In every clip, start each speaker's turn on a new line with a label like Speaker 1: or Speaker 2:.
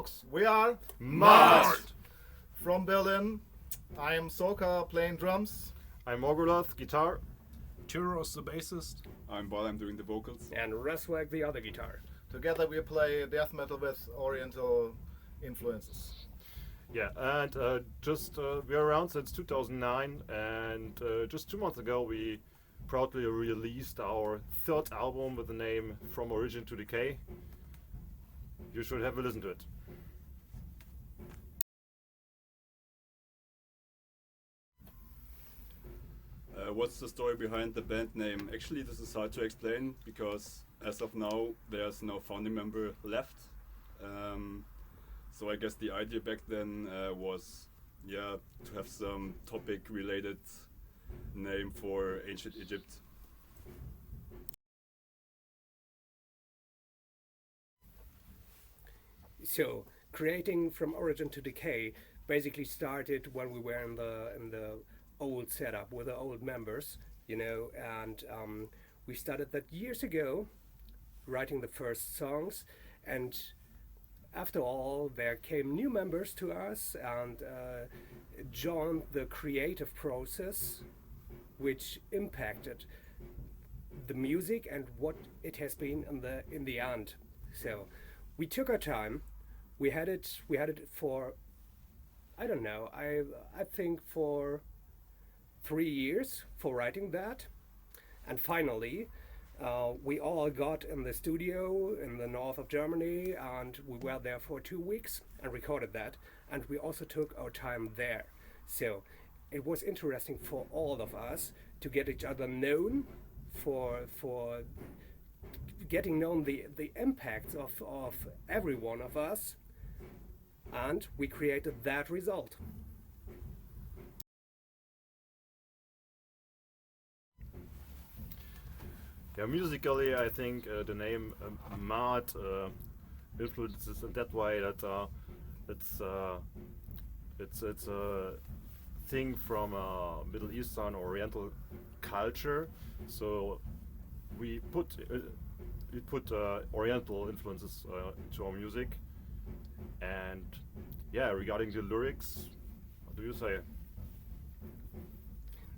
Speaker 1: folks, we are Maat from Berlin. I am Soka playing drums.
Speaker 2: I'm Mogulath, guitar.
Speaker 3: Turos, the bassist.
Speaker 4: I'm Bal, I'm doing the vocals.
Speaker 5: And Reswag, the other guitar.
Speaker 1: Together we play death metal with oriental influences.
Speaker 2: Yeah, and we're around since 2009, and just 2 months ago we proudly released our third album with the name From Origin to Decay. You should have a listen to it.
Speaker 4: What's the story behind the band name? Actually, this is hard to explain because as of now there's no founding member left. So I guess the idea back then was, to have some topic-related name for ancient Egypt.
Speaker 5: So creating From Origin to Decay basically started when we were in the old setup with the old members, and we started that years ago, writing the first songs, and after all there came new members to us and joined the creative process, which impacted the music and what it has been in the end. So we took our time. We had it for, I don't know, I think for 3 years for writing that, and finally we all got in the studio in the north of Germany, and we were there for 2 weeks and recorded that, and we also took our time there. So it was interesting for all of us to get each other known, for getting known the impacts of every one of us, and we created that result.
Speaker 2: Yeah, musically, I think the name Maat influences in that way that it's a thing from Middle Eastern Oriental culture. So we put Oriental influences to our music, and regarding the lyrics, what do you say?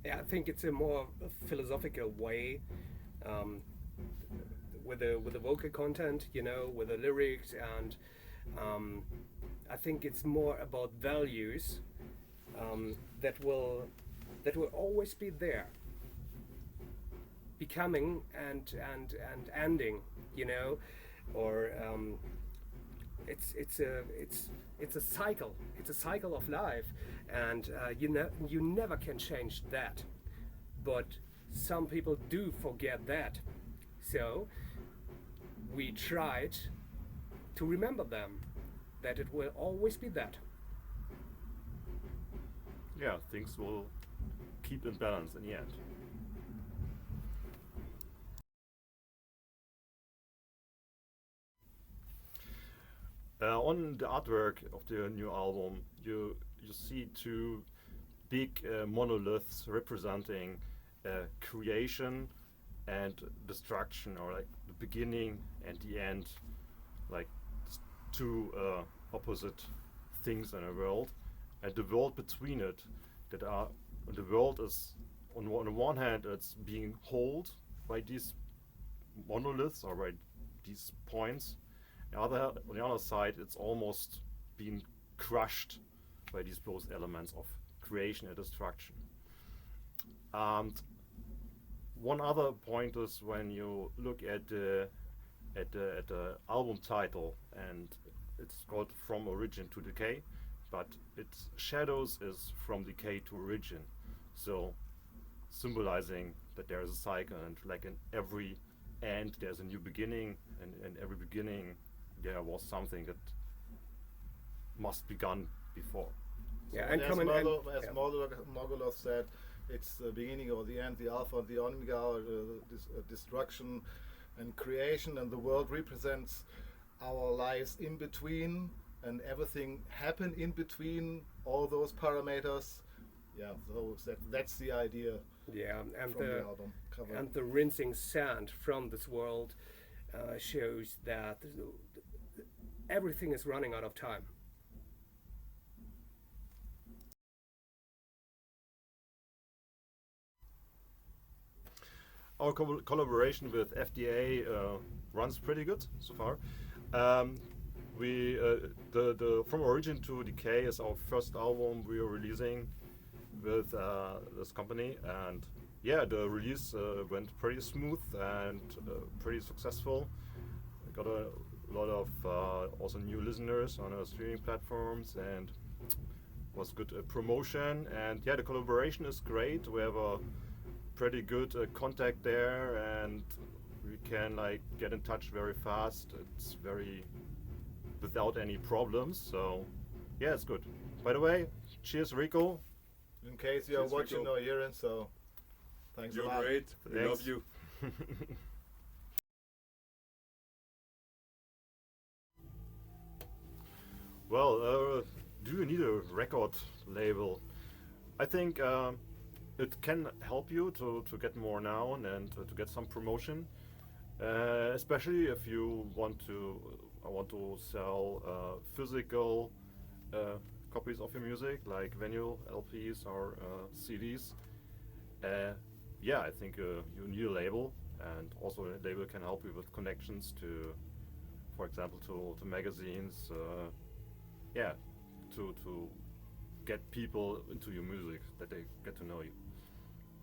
Speaker 5: Yeah, I think it's a more philosophical way. With the vocal content, with the lyrics, and I think it's more about values that will always be there, becoming and ending, or it's a cycle. It's a cycle of life, and you never can change that, but some people do forget that. So we tried to remember them, that it will always be that.
Speaker 2: Yeah, things will keep in balance in the end. On the artwork of the new album, you see two big monoliths representing creation and destruction, or like the beginning and the end, like two opposite things in a world, and the world between it. The world is on the one hand it's being held by these monoliths or by these points. On the other side, it's almost being crushed by these both elements of creation and destruction. And one other point is when you look at the album title, and it's called From Origin to Decay, but its shadows is from decay to origin, so symbolizing that there is a cycle, and like in every end there's a new beginning, and in every beginning there was something that must be gone before.
Speaker 5: Yeah,
Speaker 1: So
Speaker 5: and
Speaker 1: as Mogulath said, it's the beginning or the end, the alpha and the omega, or destruction and creation, and the world represents our lives in between, and everything happen in between all those parameters. Yeah, so that's the idea.
Speaker 5: Yeah, and
Speaker 1: from the album cover.
Speaker 5: And the rinsing sand from this world shows that everything is running out of time.
Speaker 2: Our collaboration with FDA runs pretty good so far. The From Origin to Decay is our first album we are releasing with this company, and yeah, the release went pretty smooth and pretty successful. We got a lot of also new listeners on our streaming platforms, and was good promotion. And yeah, the collaboration is great. We have a pretty good contact there, and we can like get in touch very fast. It's very without any problems. So yeah, it's good. By the way, cheers, Rico.
Speaker 1: In case you are
Speaker 4: Cheers,
Speaker 1: watching
Speaker 4: Rico.
Speaker 1: or hearing, so thanks a
Speaker 4: You're
Speaker 1: lot.
Speaker 4: great. We
Speaker 2: Thanks.
Speaker 4: love you.
Speaker 2: Well, do you need a record label? I think it can help you to get more known and to get some promotion, especially if you want to sell physical copies of your music, like vinyl, LPs, or CDs. Yeah, I think you need a label, and also a label can help you with connections to, for example, to magazines. Yeah, to get people into your music, that they get to know you.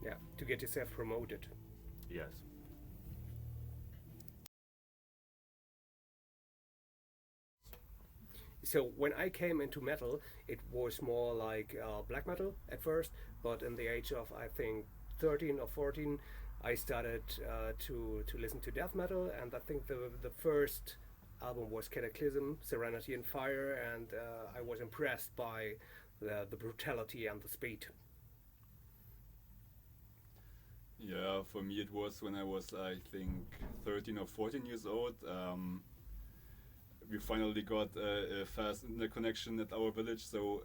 Speaker 5: Yeah, to get yourself promoted.
Speaker 2: Yes.
Speaker 5: So when I came into metal, it was more like black metal at first, but in the age of I think 13 or 14, I started to listen to death metal, and I think the first album was Cataclysm, Serenity and Fire, and I was impressed by the brutality and the speed.
Speaker 4: Yeah, for me it was when I was, I think, 13 or 14 years old. We finally got a fast internet connection at our village, so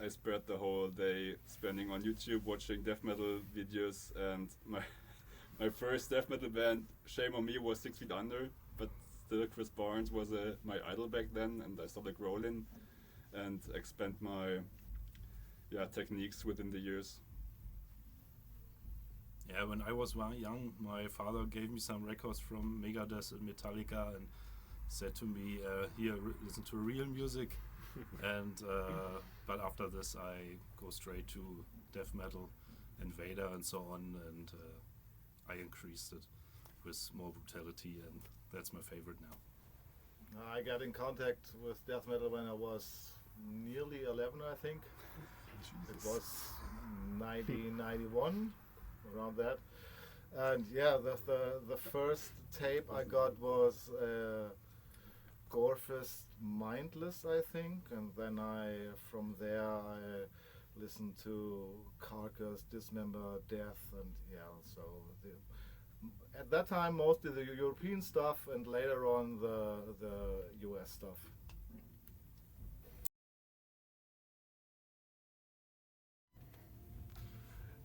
Speaker 4: I spent the whole day spending on YouTube watching death metal videos, and my first death metal band, shame on me, was 6 Feet Under, but still Chris Barnes was my idol back then, and I started growling and expand my techniques within the years.
Speaker 3: Yeah, when I was young, my father gave me some records from Megadeth and Metallica and said to me, "Here, listen to real music." And but after this, I go straight to death metal, Invader, and so on, and I increased it with more brutality, and that's my favorite now.
Speaker 1: I got in contact with death metal when I was nearly 11, I think. It was 1991, around that. And yeah, the first tape I got was Gorefist Mindless, I think, and then from there I listened to Carcass, Dismember, Death, and yeah, so at that time mostly the European stuff, and later on the US stuff.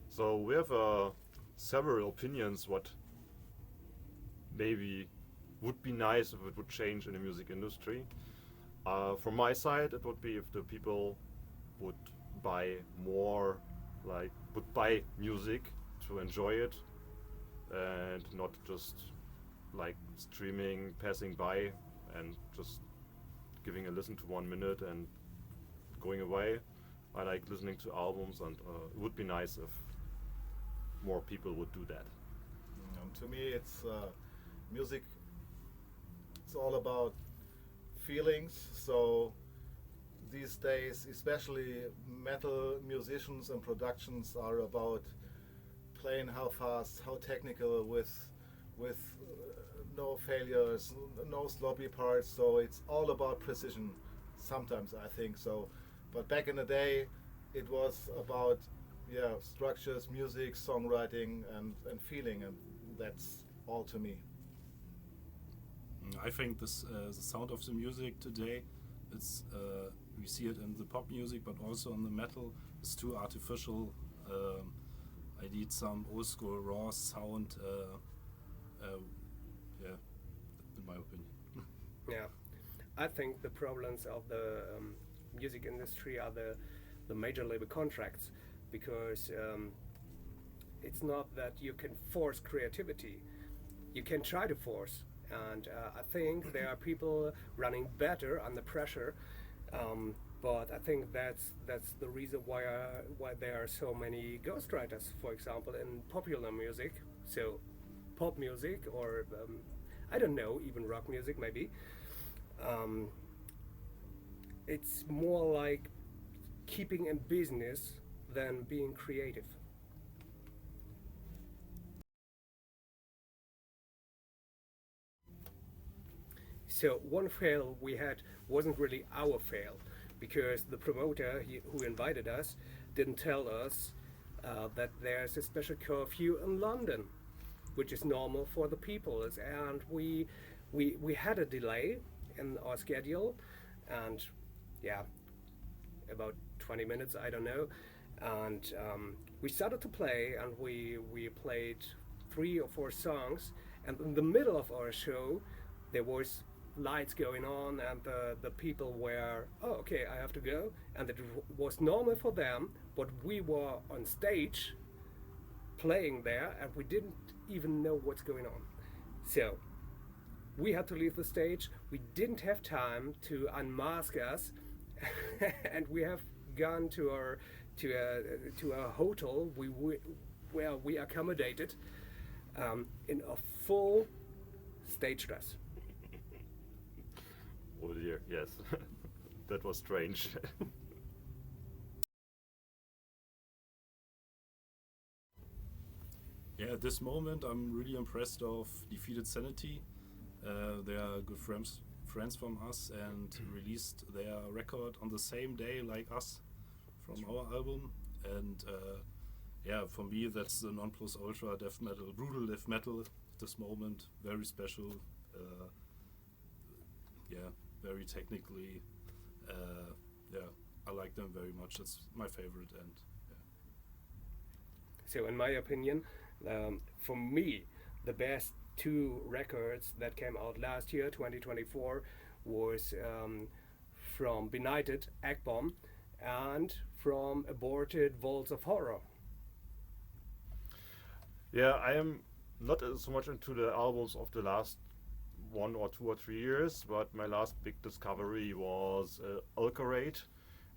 Speaker 2: So we have several opinions what maybe would be nice if it would change in the music industry. From my side, it would be if the people would buy more, like would buy music to enjoy it, and not just like streaming, passing by, and just giving a listen to 1 minute and going away. I like listening to albums, and it would be nice if more people would do that.
Speaker 1: To me, it's music. It's all about feelings. So these days, especially metal musicians and productions are about playing how fast, how technical, with no failures, no sloppy parts. So it's all about precision. Sometimes I think so, but back in the day, it was about structures, music, songwriting, and feeling, and that's all to me.
Speaker 3: I think this the sound of the music today, it's we see it in the pop music, but also in the metal. It's too artificial. I need some old school raw sound. Yeah, in my opinion.
Speaker 5: Yeah, I think the problems of the music industry are the major label contracts, because it's not that you can force creativity. You can try to force, and I think there are people running better under pressure. But I think that's the reason why there are so many ghostwriters, for example, in popular music. So, pop music, or I don't know, even rock music maybe. Um, it's more like keeping in business than being creative. So one fail we had wasn't really our fail, because the promoter who invited us didn't tell us that there's a special curfew in London, which is normal for the people. And we had a delay in our schedule, and yeah, about 20 minutes, I don't know. And we started to play, and we played 3 or 4 songs. And in the middle of our show, there was lights going on, and the people were, oh, okay, I have to go. And it was normal for them, but we were on stage playing there, and we didn't even know what's going on. So we had to leave the stage. We didn't have time to unmask us, and we have gone to a hotel where we accommodated in a full stage dress.
Speaker 2: Oh dear, yes. That was strange.
Speaker 3: Yeah, at this moment, I'm really impressed of Defeated Sanity. They are good friends from us, and released their record on the same day like us from our album. And yeah, for me, that's the non plus ultra death metal, brutal death metal at this moment. Very special. Yeah, very technically. Yeah, I like them very much. It's my favorite. And yeah.
Speaker 5: So, in my opinion, for me, the best 2 records that came out last year, 2024, was from Benighted, Egg Bomb, and from Aborted, Vaults of Horror.
Speaker 2: Yeah, I am not so much into the albums of the last 1 or 2 or 3 years, but my last big discovery was Alcarate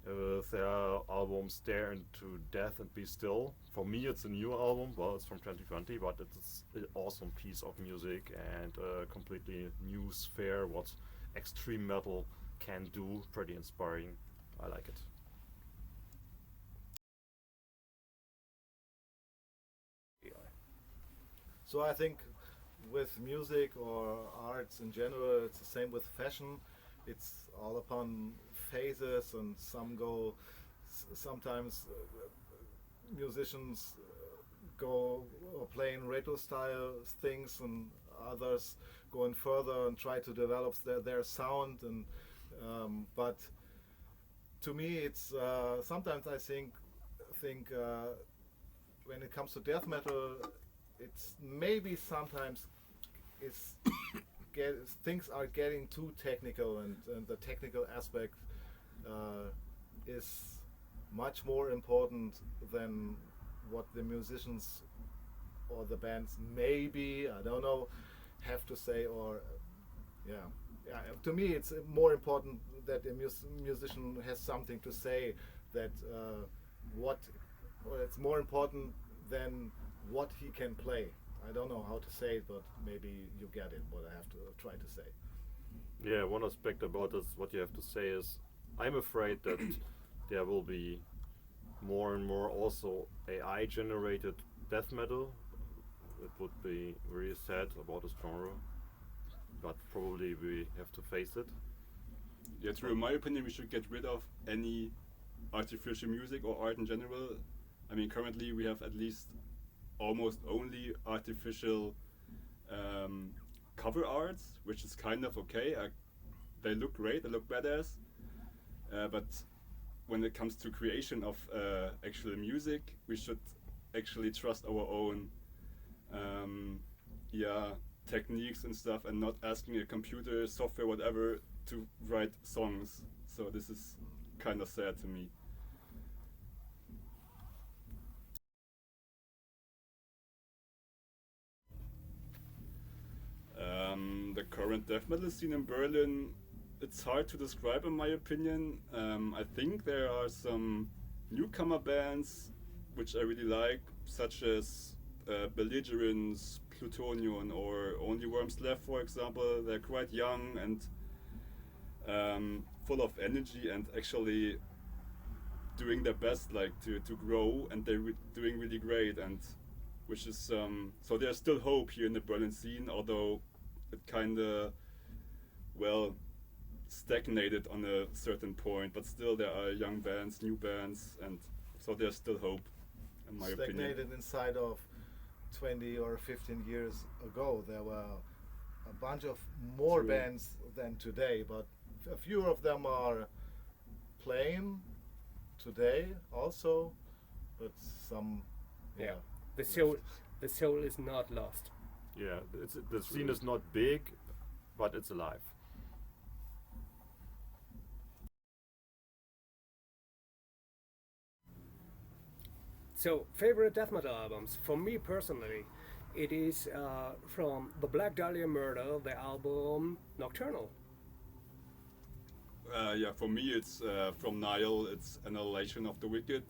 Speaker 2: with their album Stare into Death and Be Still. For me, it's a new album. Well, it's from 2020, but it's an awesome piece of music and a completely new sphere what extreme metal can do. Pretty inspiring. I like it.
Speaker 1: So I think with music or arts in general, it's the same with fashion. It's all upon phases, and some go. Sometimes musicians go or playing retro style things, and others going further and try to develop their sound. And but to me, it's sometimes I think when it comes to death metal, it's maybe sometimes it's things are getting too technical, and the technical aspect is much more important than what the musicians or the bands maybe, I don't know, have to say. Or yeah, to me it's more important that a musician has something to say, that or it's more important than what he can play. I don't know how to say it, but maybe you get it, what I have to try to say.
Speaker 2: Yeah, one aspect about this, what you have to say is, I'm afraid that there will be more and more also AI generated death metal. It would be really sad about this genre, but probably we have to face it.
Speaker 4: Yeah, true. In my opinion, we should get rid of any artificial music or art in general. I mean, currently we have at least almost only artificial cover arts, which is kind of okay. They look great, they look badass. But when it comes to creation of actual music, we should actually trust our own techniques and stuff, and not asking a computer, software, whatever, to write songs. So this is kind of sad to me. The current death metal scene in Berlin, it's hard to describe in my opinion. I think there are some newcomer bands which I really like, such as Belligerence, Plutonian, or Only Worms Left, for example. They're quite young and full of energy and actually doing their best, like to grow, and they're doing really great. And which is so there's still hope here in the Berlin scene, although it kind of stagnated on a certain point, but still there are young bands, new bands, and so there's still hope, in my opinion.
Speaker 1: Stagnated inside of 20 or 15 years ago. There were a bunch of more
Speaker 4: True.
Speaker 1: bands than today, but a few of them are playing today also, but some,
Speaker 5: Yeah. The soul is not lost.
Speaker 2: Yeah, the scene is not big, but it's alive.
Speaker 5: So, favorite death metal albums? For me personally, it is from the Black Dahlia Murder, the album Nocturnal.
Speaker 4: Yeah, for me it's from Nile, it's Annihilation of the Wicked.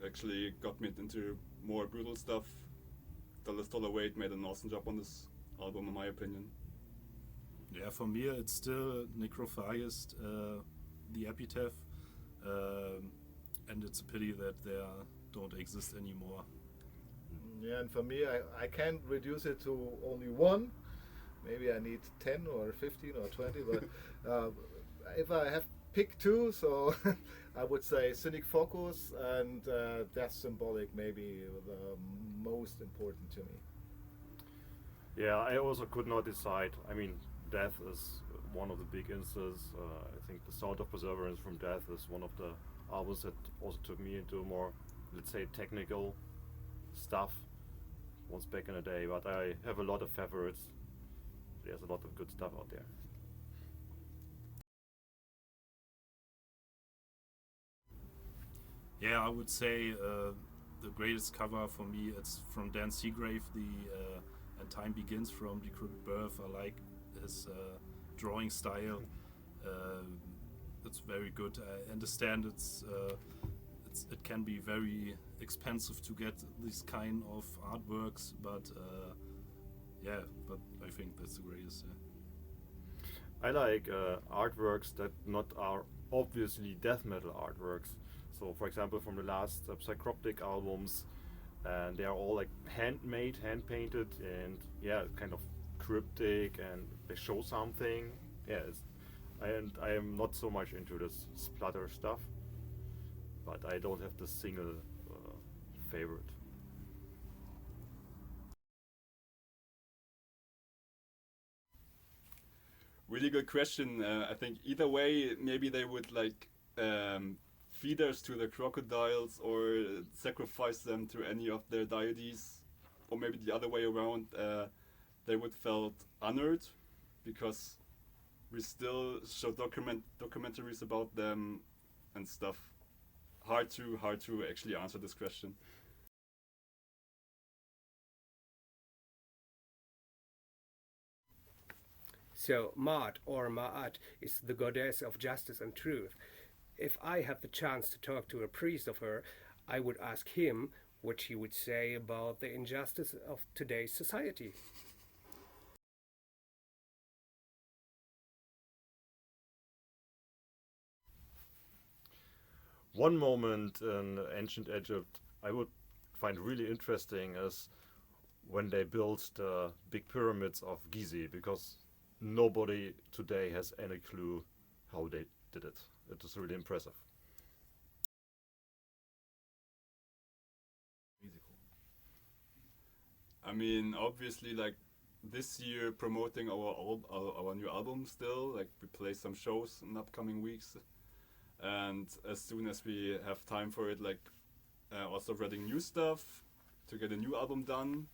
Speaker 4: Actually got me into more brutal stuff. Dallas Tolerate made an awesome job on this album, in my opinion.
Speaker 3: Yeah, for me it's still Necrophagist, the Epitaph, and it's a pity that they don't exist anymore.
Speaker 1: Yeah, and for me, I can't reduce it to only one. Maybe I need 10 or 15 or 20, but if I have pick two, so I would say Cynic Focus and Death Symbolic, maybe the most important to me.
Speaker 2: Yeah, I also could not decide. I mean, Death is one of the big instances. I think the Sound of Perseverance from Death is one of the albums that also took me into more, let's say, technical stuff once back in the day. But I have a lot of favorites. There's a lot of good stuff out there.
Speaker 3: Yeah, I would say the greatest cover for me, it's from Dan Seagrave, the And Time Begins from Decrepit Birth. I like his drawing style. It's very good. I understand it can be very expensive to get these kind of artworks, but but I think that's the greatest. Yeah.
Speaker 2: I like artworks that not are obviously death metal artworks. So, for example, from the last Psychroptic albums, and they are all like handmade, hand painted, and kind of cryptic, and they show something. And I am not so much into this splatter stuff, but I don't have the single favorite.
Speaker 4: Really good question. I think either way, maybe they would like feed us to the crocodiles or sacrifice them to any of their deities, or maybe the other way around. They would felt honored because we still show documentaries about them and stuff. Hard to actually answer this question.
Speaker 5: So, Maat or Maat is the goddess of justice and truth. If I had the chance to talk to a priest of her, I would ask him what he would say about the injustice of today's society.
Speaker 2: One moment in ancient Egypt I would find really interesting is when they built the big pyramids of Gizeh, because nobody today has any clue how they did it. It is really impressive.
Speaker 4: I mean, obviously, like this year, promoting our new album still. Like we play some shows in upcoming weeks, and as soon as we have time for it, like also writing new stuff to get a new album done.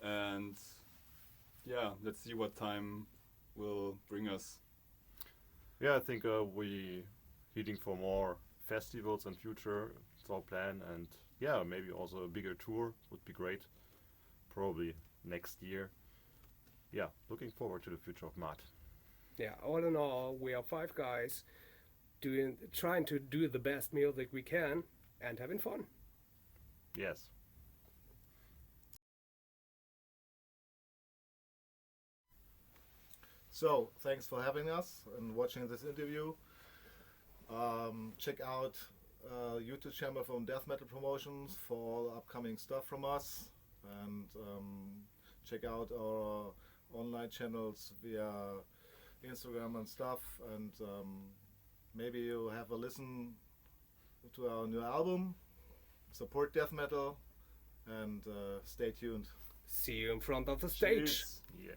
Speaker 4: And yeah, let's see what time will bring us.
Speaker 2: Yeah, I think we heading for more festivals in future. It's our plan, and yeah, maybe also a bigger tour would be great. Probably next year. Yeah, looking forward to the future of Maat.
Speaker 5: Yeah, all in all, we are five guys trying to do the best music we can and having fun.
Speaker 2: Yes.
Speaker 1: So, thanks for having us and watching this interview. Check out YouTube channel from Death Metal Promotions for all upcoming stuff from us, and check out our online channels via Instagram and stuff, and maybe you have a listen to our new album. Support death metal, and stay tuned.
Speaker 5: See you in front of the stage.
Speaker 2: Yeah.